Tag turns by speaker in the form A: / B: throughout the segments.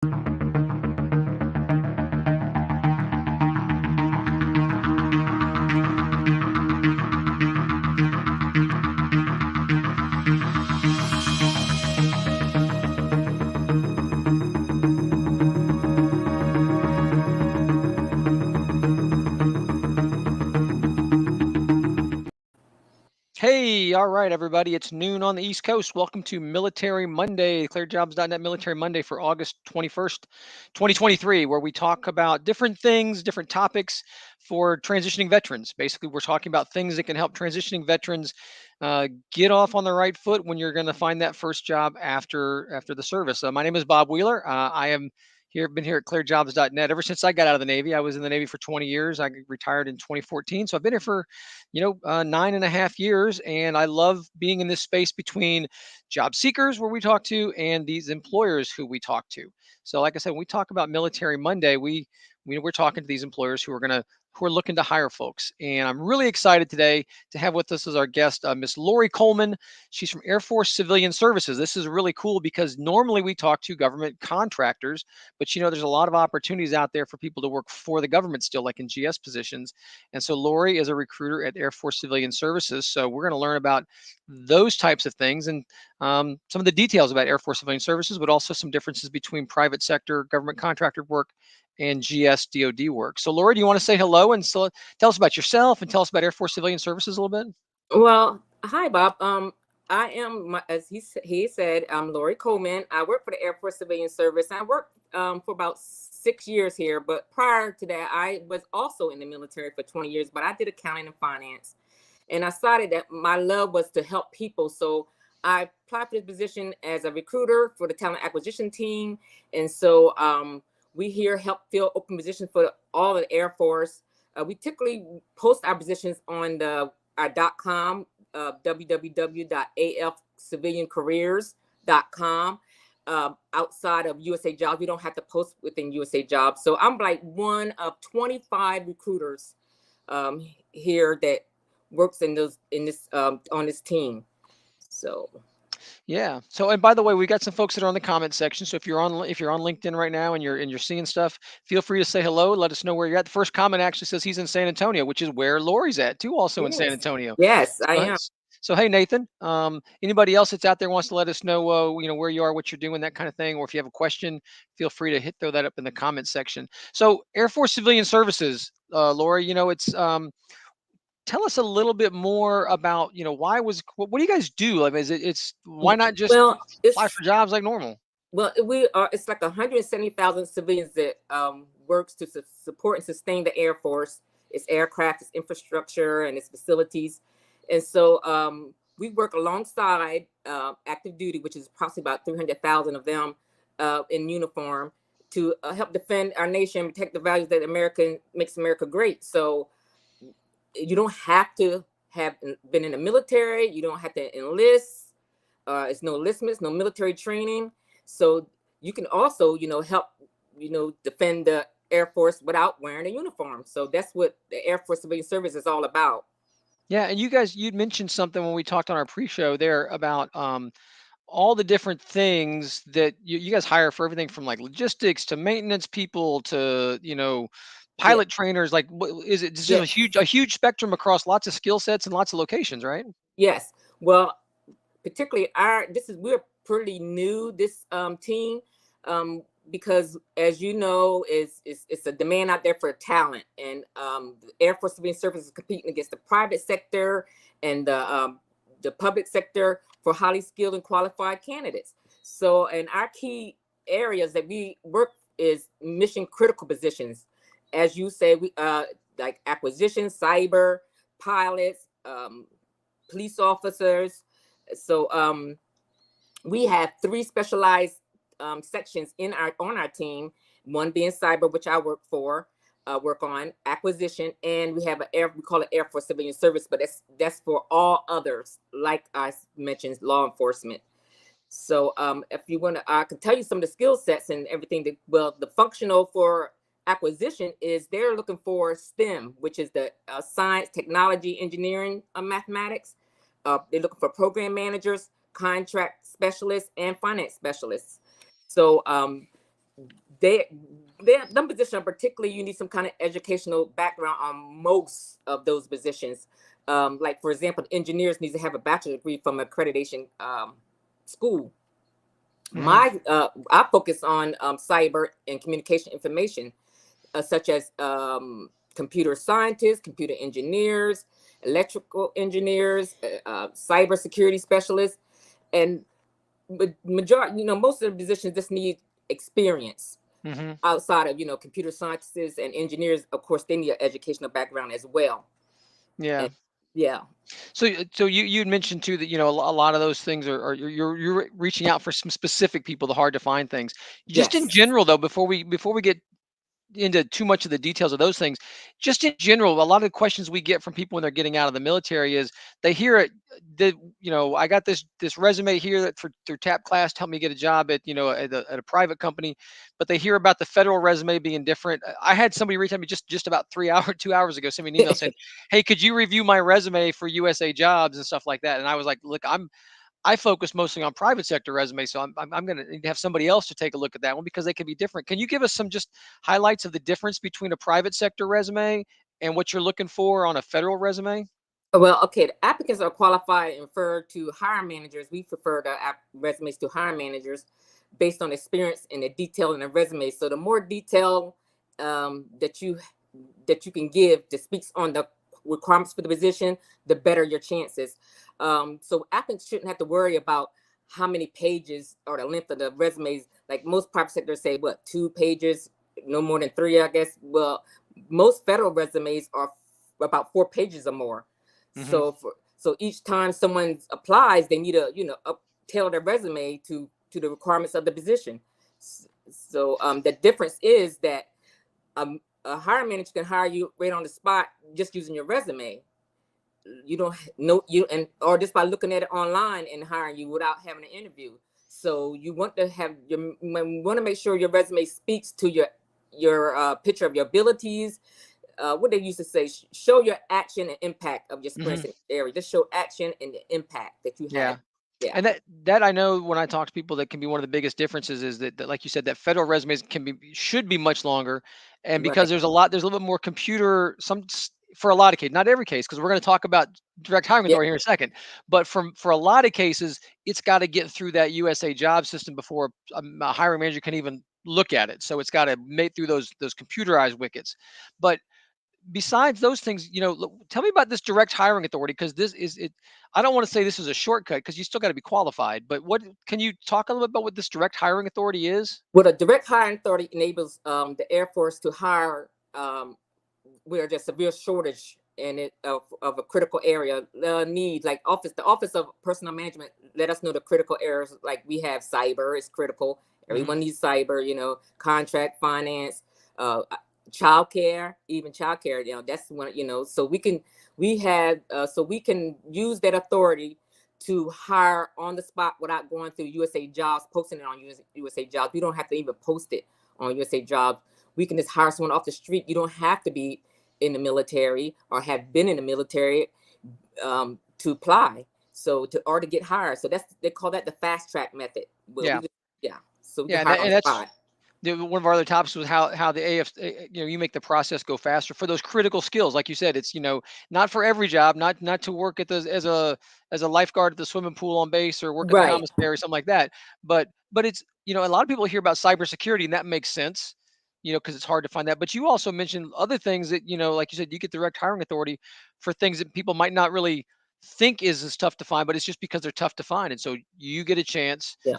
A: Hey, all right, everybody. It's noon on the East Coast. Welcome to Military Monday, ClearedJobs.Net Military Monday for August 21st, 2023, where we talk about different things, different topics for transitioning veterans. Basically, we're talking about things that can help transitioning veterans get off on the right foot when you're going to find that first job after the service. My name is Bob Wheeler. I am been here at ClearedJobs.Net ever since I got out of the Navy. I was in the Navy for 20 years. I retired in 2014, so I've been here for 9.5 years. And I love being in this space between job seekers, where we talk to, and these employers who we talk to. So, like I said, when we talk about Military Monday, we're talking to these employers who are looking to hire folks. And I'm really excited today to have with us as our guest, Miss Laurie Coleman. She's from Air Force Civilian Services. This is really cool because normally we talk to government contractors, but there's a lot of opportunities out there for people to work for the government still, like in GS positions. And so Laurie is a recruiter at Air Force Civilian Services. So we're going to learn about those types of things and some of the details about Air Force Civilian Services, but also some differences between private sector government contractor work and GS DoD work. So Laurie, do you want to say hello and so tell us about yourself and tell us about Air Force Civilian Services a little bit?
B: Well, hi, Bob. I am, as he said, I'm Laurie Coleman. I work for the Air Force Civilian Service. I worked for about 6 years here, but prior to that, I was also in the military for 20 years, but I did accounting and finance. And I decided that my love was to help people. So I applied for this position as a recruiter for the talent acquisition team. And so we here help fill open positions for all of the Air Force. We typically post our positions on our .com, www.afciviliancareers.com. Outside of USA Jobs, we don't have to post within USA Jobs. So I'm like one of 25 recruiters here that works on this team. So
A: Yeah. So, and by the way, we got some folks that are on the comment section. So if you're on LinkedIn right now and you're seeing stuff, feel free to say hello. Let us know where you're at. The first comment actually says he's in San Antonio, which is where Laurie's at too, also in San Antonio.
B: Yes, I
A: So,
B: am.
A: so hey, Nathan. Anybody else that's out there wants to let us know, where you are, what you're doing, that kind of thing, or if you have a question, feel free to throw that up in the comment section. So, Air Force Civilian Services, Laurie. It's tell us a little bit more about what do you guys do? Like, why not just
B: Well,
A: apply for jobs like normal?
B: Well, it's like 170,000 civilians that works to support and sustain the Air Force, its aircraft, its infrastructure, and its facilities. And so we work alongside active duty, which is approximately about 300,000 of them in uniform, to help defend our nation, protect the values that makes America great. So you don't have to have been in the military. You don't have to enlist. It's no enlistments, no military training. So you can also, help, defend the Air Force without wearing a uniform. So that's what the Air Force Civilian Service is all about.
A: Yeah, and you'd mentioned something when we talked on our pre-show there about all the different things that you guys hire for, everything from like logistics to maintenance people to pilot trainers. Like, is it just a huge spectrum across lots of skill sets and lots of locations, right?
B: Yes. Well, particularly we're pretty new, this team, because as you know, it's a demand out there for talent, and the Air Force Civilian Service is competing against the private sector and the public sector for highly skilled and qualified candidates. So, and our key areas that we work is mission critical positions, as you say, we like acquisition, cyber, pilots, police officers. So we have 3 specialized sections on our team. One being cyber, which I work on acquisition, and we have we call it Air Force Civilian Service, but that's for all others, like I mentioned, law enforcement. So if you want to, I can tell you some of the skill sets and everything. The functional for acquisition is they're looking for STEM, which is the science, technology, engineering, mathematics. They're looking for program managers, contract specialists, and finance specialists. So they them positions particularly, you need some kind of educational background on most of those positions. Like for example, engineers need to have a bachelor's degree from accreditation school.
A: Hmm.
B: I focus on cyber and communication information, such as computer scientists, computer engineers, electrical engineers, cyber security specialists, and majority, most of the positions just need experience
A: Hmm.
B: outside of computer scientists and engineers. Of course, they need an educational background as well.
A: Yeah.
B: And yeah,
A: So you'd mentioned too that a lot of those things are you're reaching out for some specific people, the hard to find things. Just in
B: yes.
A: general though, before we get into too much of the details of those things, just in general, a lot of the questions we get from people when they're getting out of the military is they hear it. That I got this resume here that for through TAP class to help me get a job at at a private company, but they hear about the federal resume being different. I had somebody reach out to me just about 3 hours 2 hours ago, send me an email saying, "Hey, could you review my resume for USA Jobs and stuff like that?" And I was like, "Look, I focus mostly on private sector resumes, so I'm going to have somebody else to take a look at that one because they can be different." Can you give us some just highlights of the difference between a private sector resume and what you're looking for on a federal resume?
B: Well, okay, the applicants are qualified and referred to hiring managers. We prefer the resumes to hiring managers based on experience and the detail in the resume. So the more detail that you can give that speaks on the requirements for the position, the better your chances. So applicants shouldn't have to worry about how many pages or the length of the resumes. Like most private sectors say, what, 2 pages, no more than three, I guess. Well, most federal resumes are about 4 pages or more.
A: Hmm.
B: So each time someone applies, they need to tailor their resume to the requirements of the position. So the difference is that a hiring manager can hire you right on the spot just using your resume. You don't know you and or just by looking at it online and hiring you without having an interview. So you want to have you want to make sure your resume speaks to your picture of your abilities. What they used to say, show your action and impact of your
A: Hmm.
B: experience in the area. Just show action and the impact that you
A: Yeah.
B: had. Yeah,
A: And that I know when I talk to people, that can be one of the biggest differences is that like you said, that federal resumes should be much longer, and because
B: right.
A: there's a little bit more computer for a lot of cases, not every case, because we're going to talk about direct hiring
B: Yeah,
A: authority here in a second, but for a lot of cases, it's got to get through that USA job system before a hiring manager can even look at it. So it's got to make through those computerized wickets. But besides those things, tell me about this direct hiring authority, because this is it. I don't want to say this is a shortcut because you still got to be qualified. But what can you talk a little bit about what this direct hiring authority is?
B: well, a direct hiring authority enables the Air Force to hire where there's severe shortage in it of a critical area need, like the office of personnel management let us know the critical areas. Like we have cyber is critical,
A: Hmm.
B: everyone needs cyber, contract finance, childcare, even childcare, that's one, so we can use that authority to hire on the spot without going through USA Jobs, posting it on USA Jobs. We don't have to even post it on USA Jobs. We can just hire someone off the street. You don't have to be in the military or have been in the military to apply. So to get hired. So they call that the fast track method. Well,
A: Yeah,
B: yeah. So we can
A: yeah,
B: hire on
A: and
B: the
A: that's
B: spot.
A: one of our other topics was how the AF, you make the process go faster for those critical skills. Like you said, it's not for every job, not to work at the as a lifeguard at the swimming pool on base or work at the
B: Right.
A: commissary, something like that. But it's a lot of people hear about cybersecurity, and that makes sense, because it's hard to find that. But you also mentioned other things that like you said, you get direct hiring authority for things that people might not really think is as tough to find, but it's just because they're tough to find. And so you get a chance,
B: Yeah.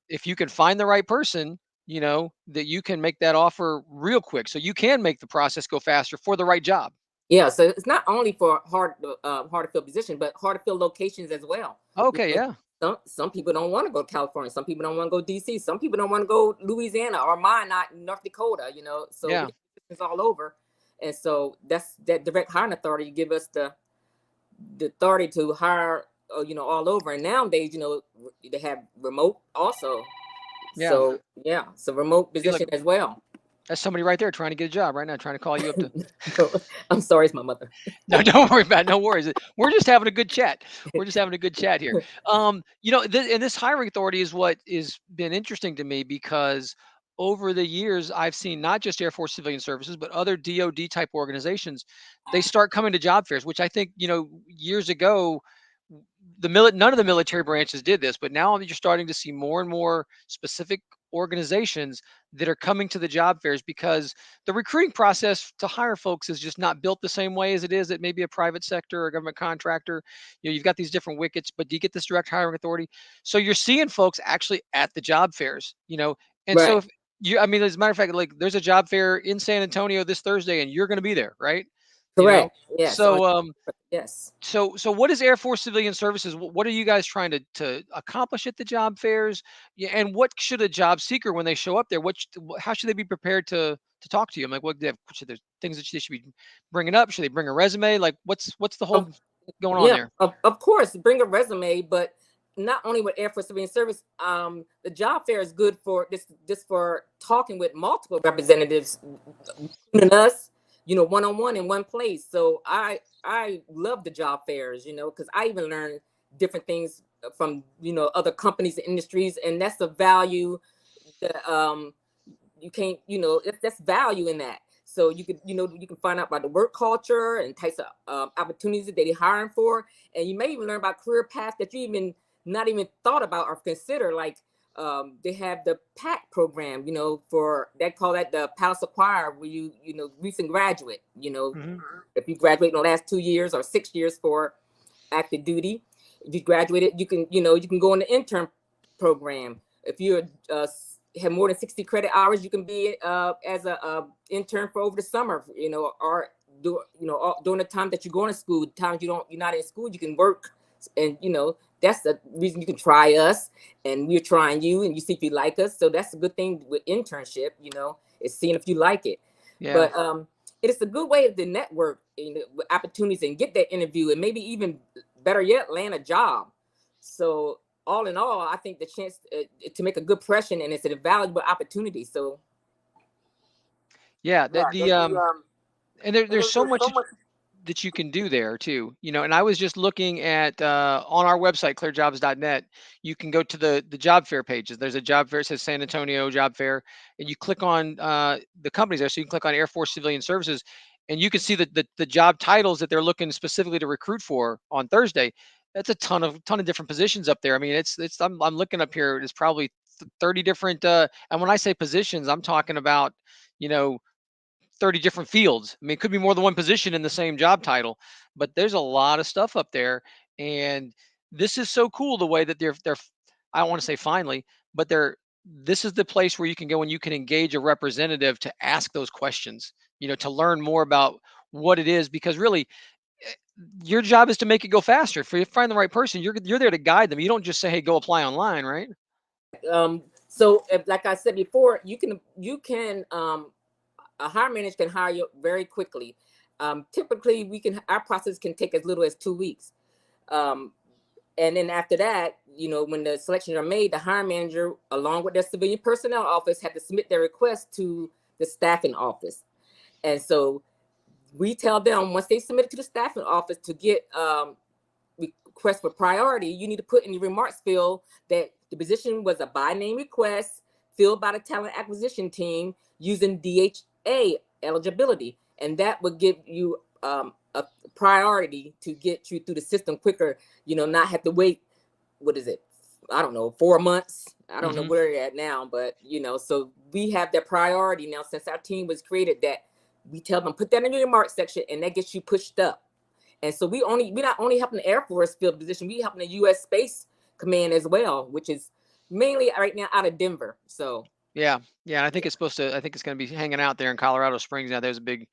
A: if you can find the right person, that you can make that offer real quick. So you can make the process go faster for the right job.
B: Yeah, so it's not only for hard to fill position, but hard to fill locations as well.
A: Okay,
B: Because
A: yeah.
B: some people don't want to go to California, some people don't want to go DC, some people don't want to go Louisiana or mine, not North Dakota. So we
A: Yeah.
B: have positions all over, and so that's that direct hiring authority give us the authority to hire, all over. And nowadays, they have remote also.
A: Yeah.
B: So yeah, so remote
A: See, look,
B: position as well.
A: that's somebody right there trying to get a job right now, trying to call you up to.
B: No, I'm sorry, it's my mother.
A: No, don't worry about it. No worries. We're just having a good chat. We're just having a good chat here. And this hiring authority is what has been interesting to me because over the years, I've seen not just Air Force Civilian Services, but other DoD type organizations, they start coming to job fairs, which I think, years ago, none of the military branches did this, but now you're starting to see more and more specific organizations that are coming to the job fairs because the recruiting process to hire folks is just not built the same way as it is at maybe a private sector or a government contractor. You've got these different wickets, but do you get this direct hiring authority? So you're seeing folks actually at the job fairs, and so
B: Right.
A: if I mean, as a matter of fact, like there's a job fair in San Antonio this Thursday, and you're going to be there, right? You know,
B: Correct. Yes.
A: so
B: Yes.
A: so what is Air Force Civilian Services? What are you guys trying to accomplish at the job fairs? Yeah, and what should a job seeker when they show up there? How should they be prepared to talk to you? I'm like, what they have, should there things that they should be bringing up? Should they bring a resume? Like, what's the
B: Of,
A: whole going on
B: yeah.
A: there?
B: Of course, bring a resume, but not only with Air Force Civilian Service. The job fair is good for this, just for talking with multiple representatives and us, one on one in one place. So I love the job fairs, because I even learn different things from other companies and industries, and that's the value that you can't, that's value in that. So you could, you can find out about the work culture and types of opportunities that they're hiring for, and you may even learn about career paths that you even not even thought about or consider. Like they have the PAC program, for they call that the Palace Acquire, where recent graduate,
A: Hmm.
B: if you graduate in the last 2 years or 6 years for active duty, if you graduated, you can go in the intern program. If you have more than 60 credit hours, you can be as a intern for over the summer, or during the time that you're going to school. Times you're not in school, you can work, and that's the reason you can try us, and we're trying you, and you see if you like us. So that's a good thing with internship, is seeing if you like it.
A: Yeah.
B: But it is a good way to network, with opportunities and get that interview, and maybe even better yet, land a job. So all in all, I think the chance to make a good impression, and it's a valuable opportunity. So
A: Yeah.
B: yeah,
A: And
B: and
A: there's so
B: there's
A: much
B: so much.
A: that you can do there too, and I was just looking at on our website, ClearedJobs.Net. You can go to the job fair pages. There's a job fair, it says San Antonio job fair, and you click on the companies there. So you can click on Air Force Civilian Services, and you can see the job titles that they're looking specifically to recruit for on Thursday. That's a ton of different positions up there. I mean, it's I'm looking up here, it's probably 30 different and when I say positions, I'm talking about, you know 30 different fields. I mean, it could be more than one position in the same job title, but there's a lot of stuff up there. And this is so cool the way that they're I don't want to say finally, but this is the place where you can go and you can engage a representative to ask those questions, to learn more about what it is, because really your job is to make it go faster. For you to find the right person, you're there to guide them. You don't just say, "Hey, go apply online," right?
B: So like I said before, you can a hiring manager can hire you very quickly. Typically, our process can take as little as 2 weeks. Um, and then after that, when the selections are made, the hiring manager, along with their civilian personnel office, have to submit their request to the staffing office. And so we tell them, once they submit it to the staffing office to get request for priority, you need to put in the remarks field that the position was a by name request filled by the talent acquisition team using DHA eligibility, and that would give you a priority to get you through the system quicker. Not have to wait. What is it? I don't know, 4 months. I don't know
A: Hmm.
B: where you're at now, but so we have that priority now since our team was created. That we tell them put that in your remarks section, and that gets you pushed up. And so we're not only helping the Air Force field position, we helping the U.S. Space Command as well, which is mainly right now out of Denver. So
A: Yeah, yeah. I
B: yeah,
A: think it's supposed to. I think it's going to be hanging out there in Colorado Springs now. There's a big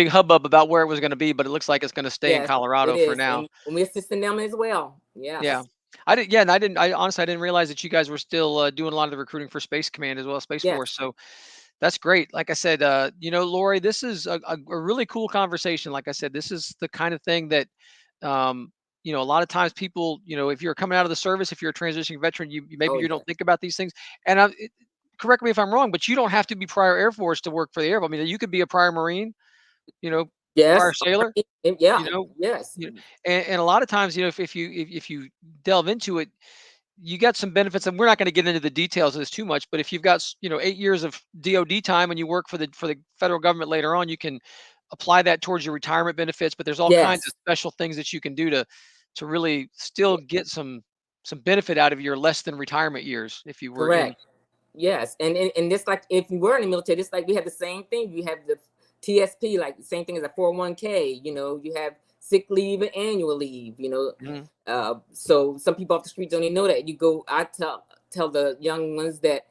A: hubbub about where it was going to be, but it looks like it's going to stay in
B: yes, it
A: Colorado for
B: is,
A: now.
B: and we're assisting them as well.
A: Yeah.
B: Yes,
A: I didn't. Yeah, and I didn't. I honestly, I didn't realize that you guys were still doing a lot of the recruiting for Space Command as well as Space
B: yes.
A: Force. So that's great. Like I said, Lori, this is a really cool conversation. Like I said, this is the kind of thing that, a lot of times people, if you're coming out of the service, if you're a transitioning veteran, maybe
B: Oh
A: you don't
B: yes,
A: think about these things. And correct me if I'm wrong, but you don't have to be prior Air Force to work for the Air Force. I mean, you could be a prior Marine, you know, prior
B: yes,
A: sailor,
B: yeah,
A: you know,
B: yes,
A: you know, and a lot of times, if you delve into it, you get some benefits, and we're not going to get into the details of this too much, but if you've got 8 years of DoD time and you work for the federal government later on, you can apply that towards your retirement benefits. But there's all kinds of
B: Yes.
A: special things that you can do to really still get some benefit out of your less than retirement years if you were in.
B: Correct. Yes, and this, like, if you were in the military, it's like we have the same thing. You have the TSP, like the same thing as a 401k. You have sick leave and annual leave.
A: Mhm.
B: So some people off the street don't even know that. I tell the young ones that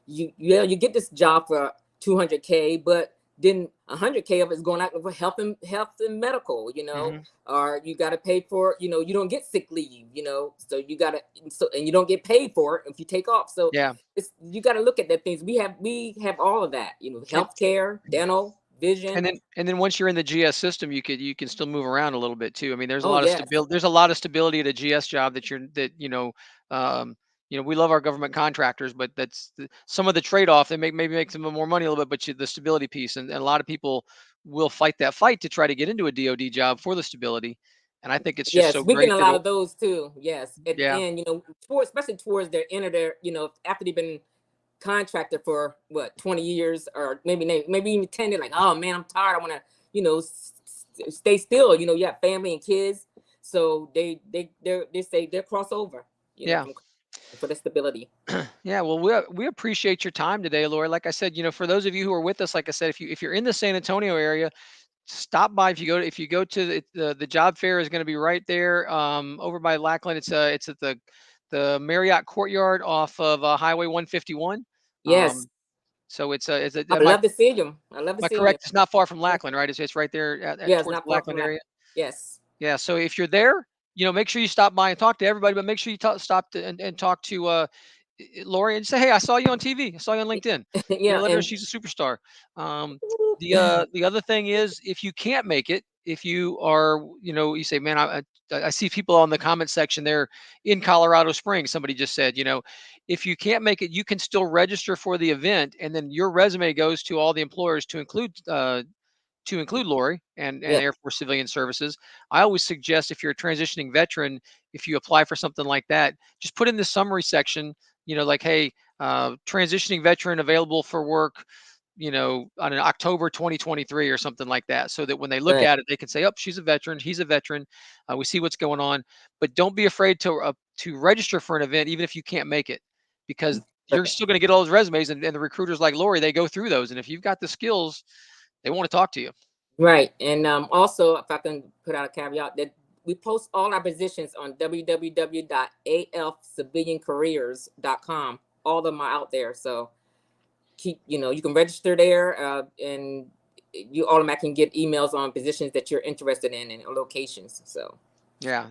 B: you get this job for 200k, but then 100k of it is going out for health and medical.
A: Mhm.
B: Or you got to pay for, you don't get sick leave. So you got to, and you don't get paid for it if you take off. So
A: Yeah.
B: you got to look at that things. We have all of that.
A: And
B: Healthcare, dental, vision.
A: and then once you're in the GS system, you can still move around a little bit too. I mean, there's a
B: Oh
A: lot of
B: yes,
A: stability. There's a lot of stability at a GS job um, we love our government contractors, but some of the trade-off. They maybe make some more money a little bit, but the stability piece, and a lot of people will fight that fight to try to get into a DoD job for the stability. And I think it's just
B: yes.
A: so
B: We get
A: great
B: a
A: that
B: lot of those too. Yes, at the
A: yeah,
B: end, especially towards their end of their, after they've been contracted for what 20 years, or maybe even 10. They're like, oh man, I'm tired. I want to, stay still. You have family and kids, so they say they're crossover.
A: yeah.
B: From for the stability.
A: Yeah, well, we appreciate your time today, Laura. Like I said, for those of you who are with us, like I said, if you're in the San Antonio area, stop by. If you go to the job fair is going to be right there, over by Lackland. It's at the Marriott Courtyard off of Highway 151.
B: Yes,
A: So
B: I love to see them. I love to
A: am I
B: see them.
A: correct? It's not far from
B: Yeah,
A: Lackland, right? It's right there
B: yeah, it's
A: towards
B: not
A: the
B: far from
A: Lackland
B: that.
A: area.
B: Yes,
A: Yeah. So if you're there, make sure you stop by and talk to everybody, but make sure you stop and talk to Lori and say, hey, I saw you on TV. I saw you on LinkedIn.
B: yeah,
A: Let her know
B: and
A: she's a superstar. The other thing is, if you can't make it, if you are, you say, man, I see people on the comment section there in Colorado Springs. Somebody just said, if you can't make it, you can still register for the event, and then your resume goes to all the employers to include Lori and
B: yeah,
A: Air Force Civilian Services. I always suggest, if you're a transitioning veteran, if you apply for something like that, just put in the summary section, like, hey, transitioning veteran available for work, on an October 2023 or something like that, so that when they look
B: right,
A: at it, they can say, oh, she's a veteran, he's a veteran. We see what's going on, but don't be afraid to register for an event, even if you can't make it, because you're
B: right,
A: still going to get all those resumes, and the recruiters like Lori, they go through those, and if you've got the skills, they want to talk to you.
B: right. And also, if I can put out a caveat, that we post all our positions on www.alciviliancareers.com. All of them are out there, so you can register there, and you automatically get emails on positions that you're interested in and locations. So
A: Yeah,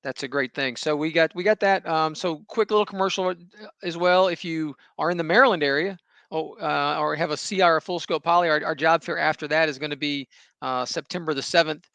A: that's a great thing. So we got that. So quick little commercial as well. If you are in the Maryland area, or have a CR, a full scope poly, our job fair after that is going to be September the 7th,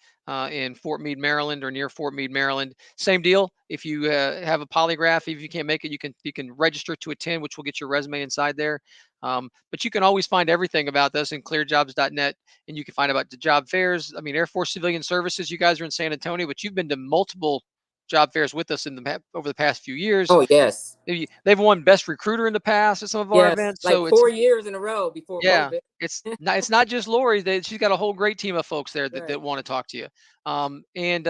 A: in Fort Meade, Maryland, or near Fort Meade, Maryland. Same deal. If you have a polygraph, if you can't make it, you can register to attend, which will get your resume inside there. But you can always find everything about this in ClearedJobs.Net, and you can find about the job fairs. I mean, Air Force Civilian Services, you guys are in San Antonio, but you've been to multiple job fairs with us over the past few years.
B: oh yes,
A: They've won best recruiter in the past at some of our
B: yes,
A: events.
B: like
A: So it's
B: 4 years in a row before
A: yeah,
B: COVID.
A: it's not just Lori. She's got a whole great team of folks there that
B: Right.
A: want to talk to you. And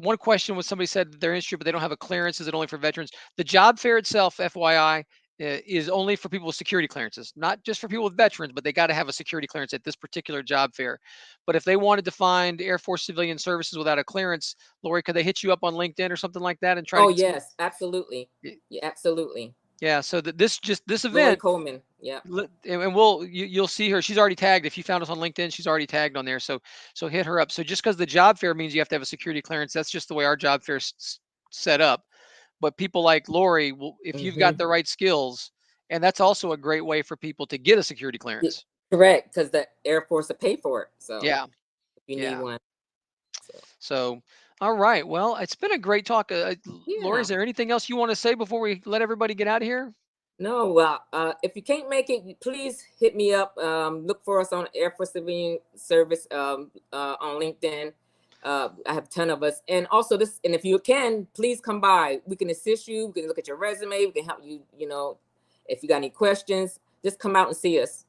A: one question was, somebody said they're interested, but they don't have a clearance. Is it only for veterans? The job fair itself, FYI, is only for people with security clearances, not just for people with veterans, but they got to have a security clearance at this particular job fair. But if they wanted to find Air Force Civilian Services without a clearance, Lori, could they hit you up on LinkedIn or something like that and try to
B: Oh
A: get some?
B: yes, absolutely. Yeah, absolutely.
A: Yeah. So this
B: Laurie
A: event,
B: Coleman. Yeah.
A: and you'll see her. She's already tagged. If you found us on LinkedIn, she's already tagged on there. So hit her up. So just because the job fair means you have to have a security clearance, that's just the way our job fair is set up. But people like Lori, if you've got
B: Hmm.
A: the right skills, and that's also a great way for people to get a security clearance.
B: Correct, because the Air Force will pay for it. So
A: Yeah,
B: if you need
A: yeah.
B: one, so
A: So, all right. Well, it's been a great talk. Lori, is
B: yeah.
A: there anything else you want to say before we let everybody get out of here?
B: No, well, if you can't make it, please hit me up. Look for us on Air Force Civilian Service, on LinkedIn. I have a ton of us. And also this, and if you can, please come by. We can assist you. We can look at your resume. We can help you, if you got any questions, just come out and see us.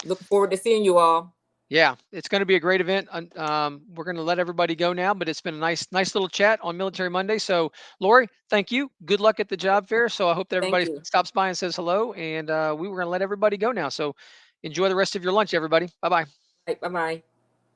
B: Looking forward to seeing you all.
A: Yeah, it's going to be a great event. We're going to let everybody go now, but it's been a nice little chat on Military Monday. So, Laurie, thank you. Good luck at the job fair. So I hope that
B: Thank
A: everybody
B: you.
A: stops by and says hello. And we were going to let everybody go now. So enjoy the rest of your lunch, everybody. Bye bye.
B: Bye bye.